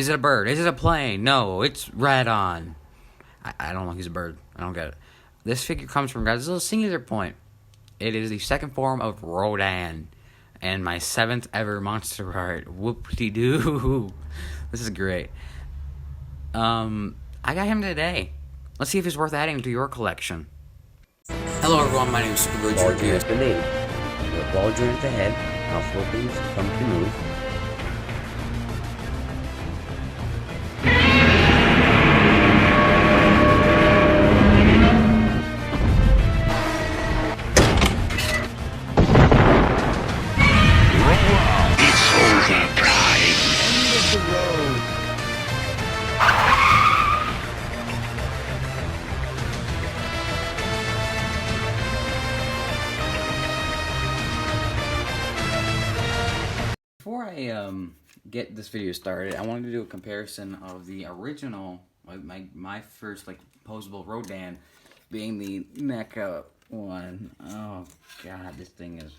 Is it a bird? Is it a plane? No, it's Rodan. I don't know. He's a bird. I don't get it. This figure comes from Godzilla's singular point. It is the second form of Rodan, and my 7th ever monster art. Whoop-de-doo. This is great. I got him today. Let's see if it's worth adding to your collection. Hello everyone, my name is Super Ball joint at the knee. The ball joint at the head. Mouth opens, thumb can move. Before I get this video started, I wanted to do a comparison of the original, my first posable Rodan, being the mecha one. Oh god, this thing is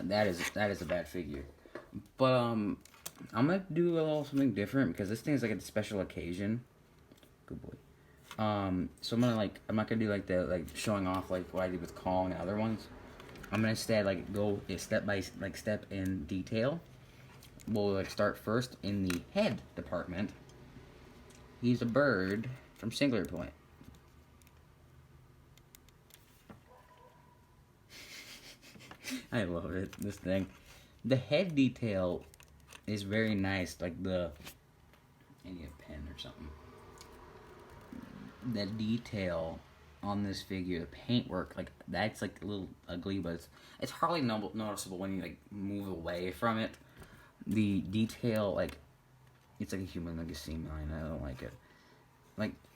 that is a bad figure. But I'm gonna do a little something different because this thing is like a special occasion. Good boy. So I'm not gonna do the showing off like what I did with Kong and other ones. I'm gonna instead go step by step in detail. We'll start first in the head department. He's a bird from Singular Point. I love it. This thing. The head detail is very nice. I need a pen or something. The detail on this figure, the paintwork, that's a little ugly, but it's hardly noticeable when you move away from it. The detail, it's like a human, like a sea mine. I don't like it.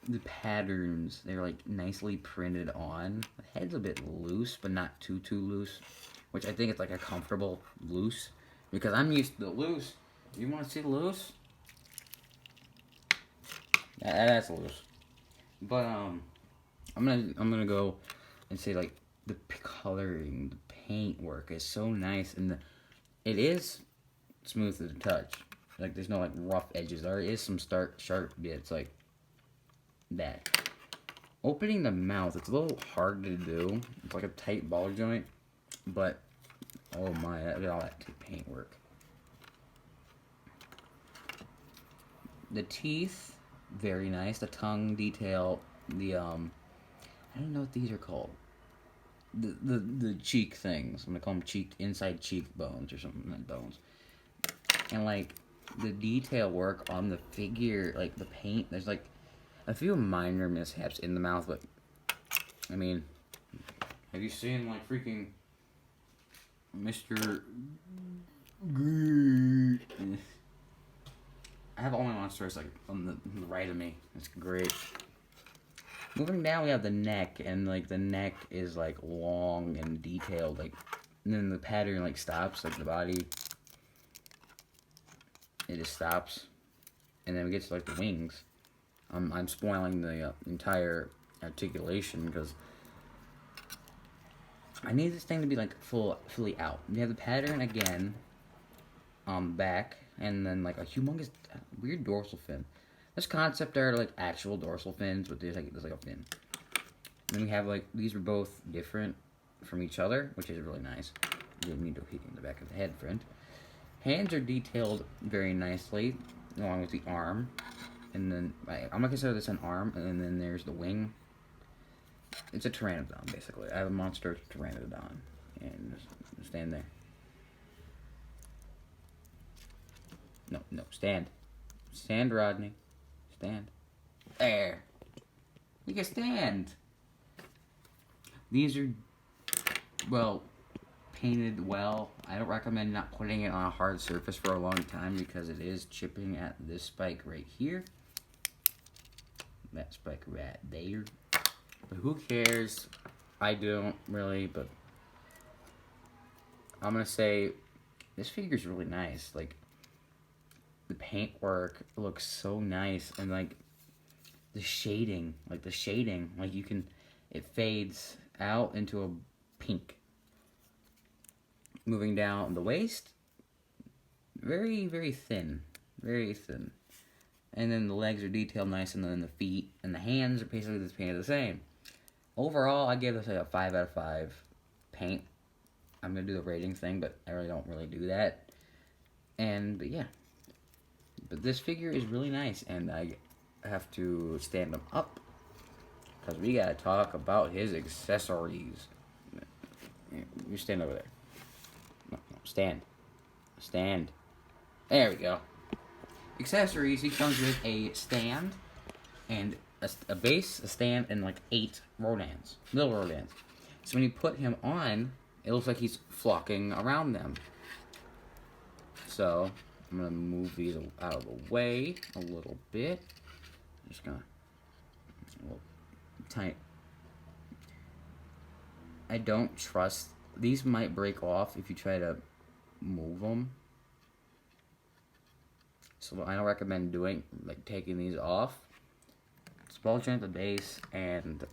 The patterns, they're nicely printed on. The head's a bit loose, but not too loose, which I think it's a comfortable loose, because I'm used to the loose. You want to see the loose? That's loose. But I'm gonna go and say the coloring, the paint work is so nice, and it is smooth to the touch. There's no rough edges. There is some sharp bits like that. Opening the mouth, it's a little hard to do. It's like a tight ball joint, but oh my, look at all that paint work. The teeth, very nice. The tongue detail, I don't know what these are called. The cheek things. I'm gonna call them inside cheek bones or something, not bones. And the detail work on the figure, the paint. There's a few minor mishaps in the mouth, but I mean, have you seen freaking Mr. I have all my monsters on the right of me. It's great. Moving down, we have the neck, and the neck is long and detailed, and then the pattern stops, the body, it just stops, and then we get to the wings. I'm spoiling the entire articulation because I need this thing to be fully out. We have the pattern again on back, and then a humongous weird dorsal fin. This concept art actual dorsal fins, but there's a fin. And then we have these are both different from each other, which is really nice. Didn't need to hit in the back of the head, friend. Hands are detailed very nicely, along with the arm. And then I'm gonna consider this an arm, and then there's the wing. It's a pteranodon, basically. I have a monster pteranodon, and just stand there. No, stand. Stand, Rodney. Stand. There. You can stand. These are, painted well. I don't recommend not putting it on a hard surface for a long time because it is chipping at this spike right here. That spike right there. But who cares? I don't really, but I'm going to say this figure's really nice. The paintwork looks so nice, and the shading, it fades out into a pink. Moving down the waist, Very, very thin. Very thin. And then the legs are detailed nice, and then the feet and the hands are basically just painted the same. Overall, I give this like a 5 out of 5 paint. I'm going to do the rating thing, but I really don't really do that. But yeah. But this figure is really nice, and I have to stand him up because we got to talk about his accessories. You stand over there. No, stand. Stand. There we go. Accessories, he comes with a stand and a base, a stand, and like 8 Rodans. Little Rodans. So when you put him on, it looks like he's flocking around them. So I'm going to move these out of the way a little bit. Just going to tight. I don't trust. These might break off if you try to move them. So I don't recommend doing, like, taking these off. It's ball joint at the base, and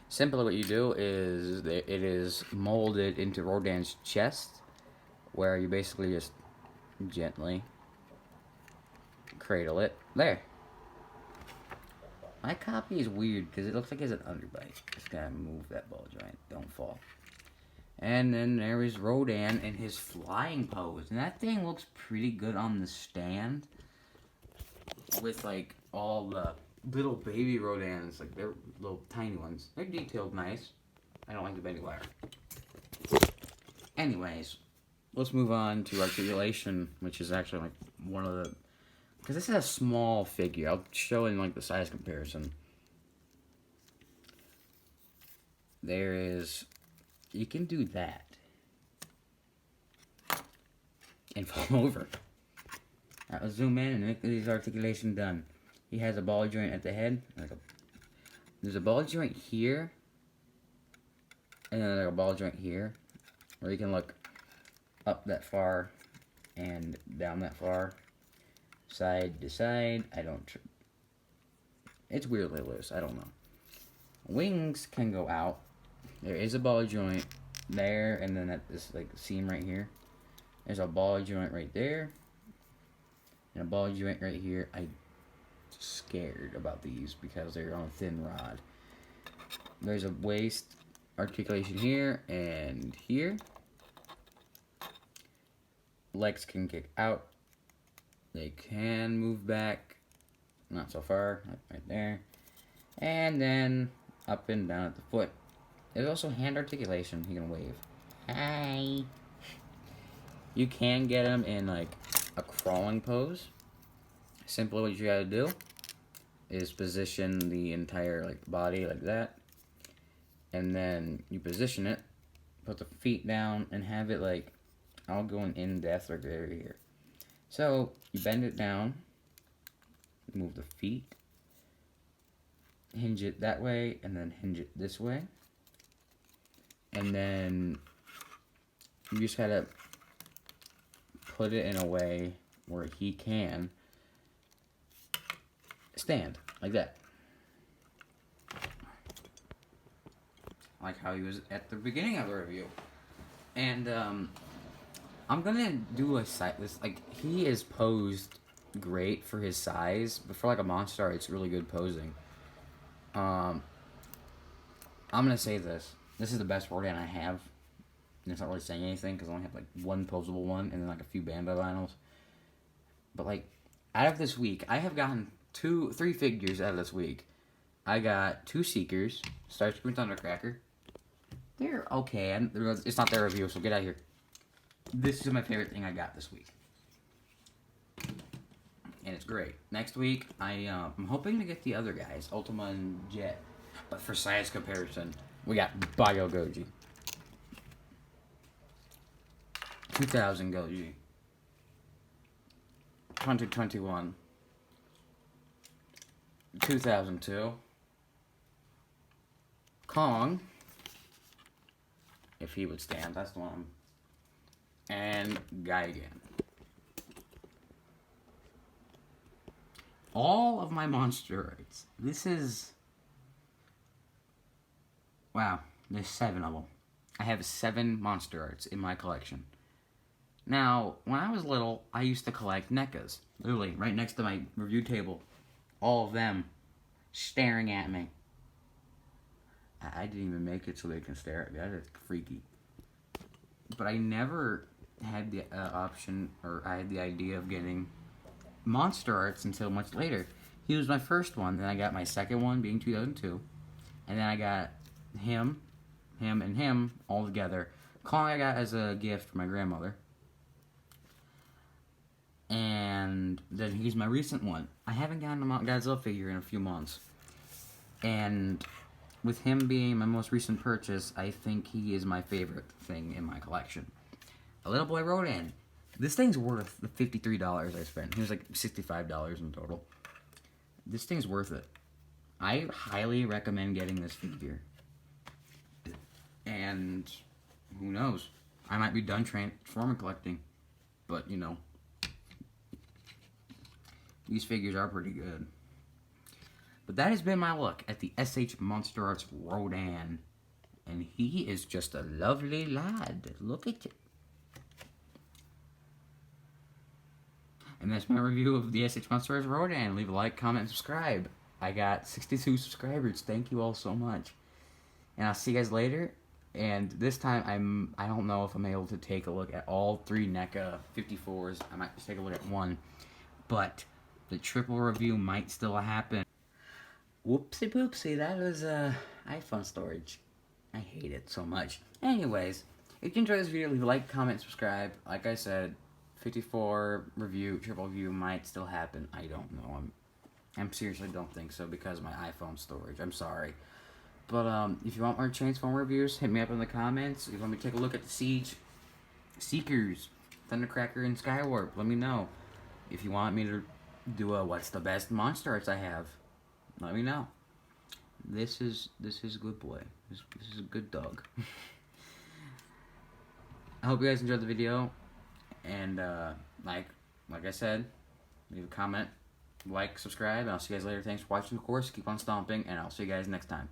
simply what you do is it is molded into Rodan's chest, where you basically just gently cradle it. There. My copy is weird because it looks like it has an underbite. Just gotta move that ball joint. Don't fall. And then there is Rodan in his flying pose. And that thing looks pretty good on the stand. With, like, all the little baby Rodans. Like, they're little tiny ones. They're detailed nice. I don't like the bendy wire. Anyways, let's move on to articulation, which is actually, like, one of the... Because this is a small figure. I'll show in, like, the size comparison. There is... You can do that. And fall over. Alright, let's zoom in and make this articulation done. He has a ball joint at the head. There's a ball joint here. And then there's a ball joint here. Where you can look up that far and down that far. Side to side. It's weirdly loose. I don't know. Wings can go out. There is a ball joint there, and then at this like seam right here. There's a ball joint right there, and a ball joint right here. I'm scared about these because they're on a thin rod. There's a waist articulation here and here. Legs can kick out. They can move back. Not so far, like right there. And then up and down at the foot. There's also hand articulation. He can wave. Hi. You can get him in like a crawling pose. Simply what you gotta do is position the entire like body like that. And then you position it, put the feet down, and have it like, I'll go in depth right there here. So you bend it down, move the feet, hinge it that way, and then hinge it this way. And then you just gotta put it in a way where he can stand like that. Like how he was at the beginning of the review. And I'm gonna do a side. Like he is posed great for his size, but for like a monster art, it's really good posing. I'm gonna say this. This is the best Rodan I have. And it's not really saying anything because I only have like one posable one and then like a few Bamba vinyls. But like, out of this week, I have gotten 3 figures out of this week. I got 2 Seekers, Starscream Thundercracker. They're okay. It's not their review, so get out of here. This is my favorite thing I got this week. And it's great. Next week, I'm hoping to get the other guys, Ultima and Jet. But for size comparison, we got Bio Goji. 2000 Goji. 2021. 2002. Kong. If he would stand, that's the one. And Gigan. All of my monster arts. This is... Wow, there's 7 of them. I have 7 monster arts in my collection. Now, when I was little, I used to collect NECAs. Literally, right next to my review table. All of them staring at me. I didn't even make it so they can stare at me. That is freaky. But I never had the option, or I had the idea of getting monsterarts until much later. He was my first one, then I got my second one being 2002, and then I got him, and him all together. Kong I got as a gift from my grandmother. And then he's my recent one. I haven't gotten a Godzilla figure in a few months. And with him being my most recent purchase, I think he is my favorite thing in my collection. A little boy Rodan. This thing's worth the $53 I spent. He was like $65 in total. This thing's worth it. I highly recommend getting this figure. And who knows? I might be done Transformer collecting. But, you know, these figures are pretty good. But that has been my look at the SH monsterarts Rodan. And he is just a lovely lad. Look at it. And that's my review of the SH monsterarts Rodan. Leave a like, comment, and subscribe. I got 62 subscribers. Thank you all so much. And I'll see you guys later. And this time, I don't know if I'm able to take a look at all 3 NECA 54s. I might just take a look at one. But the triple review might still happen. Whoopsie poopsie, that was iPhone storage. I hate it so much. Anyways, if you enjoyed this video, leave a like, comment, subscribe. Like I said, 54 review, triple review might still happen. I don't know. I'm seriously don't think so because of my iPhone storage. I'm sorry. But if you want more Transformer reviews, hit me up in the comments. If you want me to take a look at the Siege, Seekers, Thundercracker, and Skywarp, let me know. If you want me to do a what's the best monsterarts I have, let me know. This is good boy. This is a good dog. I hope you guys enjoyed the video, and like I said, leave a comment, like, subscribe, and I'll see you guys later. Thanks for watching, of course. Keep on stomping, and I'll see you guys next time.